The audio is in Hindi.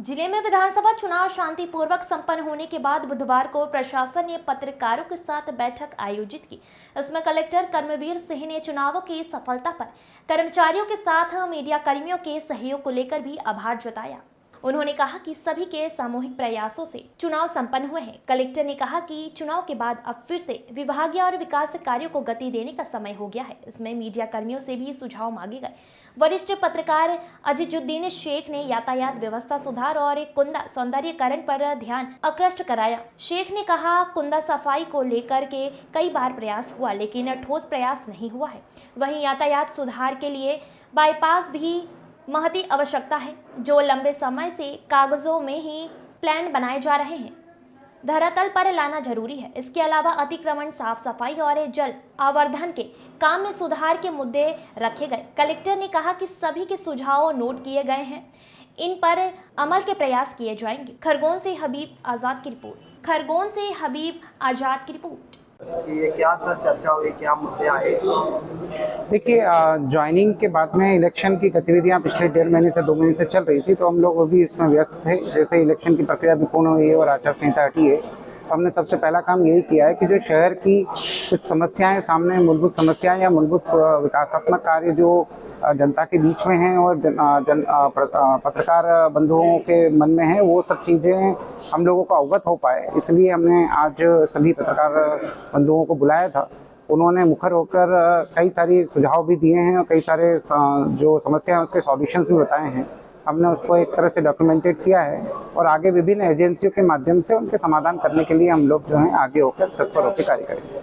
जिले में विधानसभा चुनाव शांतिपूर्वक संपन्न होने के बाद बुधवार को प्रशासन ने पत्रकारों के साथ बैठक आयोजित की। इसमें कलेक्टर कर्मवीर सिंह ने चुनावों की सफलता पर कर्मचारियों के साथ मीडिया कर्मियों के सहयोग को लेकर भी आभार जताया। उन्होंने कहा कि सभी के सामूहिक प्रयासों से चुनाव संपन्न हुए हैं। कलेक्टर ने कहा कि चुनाव के बाद अब फिर से विभागीय और विकास कार्यों को गति देने का समय हो गया है। इसमें मीडिया कर्मियों से भी सुझाव मांगे गए। वरिष्ठ पत्रकार अजीजुद्दीन शेख ने यातायात व्यवस्था सुधार और कुंदा सौंदर्यीकरण पर ध्यान आकृष्ट कराया। शेख ने कहा, कुंदा सफाई को लेकर के कई बार प्रयास हुआ, लेकिन ठोस प्रयास नहीं हुआ है। वहीं यातायात सुधार के लिए बाईपास भी महती आवश्यकता है, जो लंबे समय से कागजों में ही प्लान बनाए जा रहे हैं, धरातल पर लाना जरूरी है। इसके अलावा अतिक्रमण, साफ सफाई और जल आवर्धन के काम में सुधार के मुद्दे रखे गए। कलेक्टर ने कहा कि सभी के सुझाव नोट किए गए हैं, इन पर अमल के प्रयास किए जाएंगे। खरगोन से हबीब आजाद की रिपोर्ट। ये क्या सर चर्चा हुई, क्या मुद्दे आए? देखिए, ज्वाइनिंग के बाद में इलेक्शन की गतिविधियां पिछले 1.5 महीने से 2 महीने से चल रही थी, तो हम लोग भी इसमें व्यस्त थे। जैसे इलेक्शन की प्रक्रिया भी पूर्ण हुई है और आचार संहिता हटी है, तो हमने सबसे पहला काम यही किया है कि जो शहर की कुछ समस्याएं सामने, मूलभूत समस्याएं या मूलभूत विकासात्मक कार्य जो जनता के बीच में हैं और पत्रकार बंधुओं के मन में है, वो सब चीज़ें हम लोगों को अवगत हो पाए। इसलिए हमने आज सभी पत्रकार बंधुओं को बुलाया था। उन्होंने मुखर होकर कई सारी सुझाव भी दिए हैं और कई सारे जो समस्या हैं उसके सॉल्यूशंस भी बताए हैं। हमने उसको एक तरह से डॉक्यूमेंटेड किया है और आगे विभिन्न एजेंसियों के माध्यम से उनके समाधान करने के लिए हम लोग जो हैं आगे होकर तत्पर होकर कार्य करेंगे।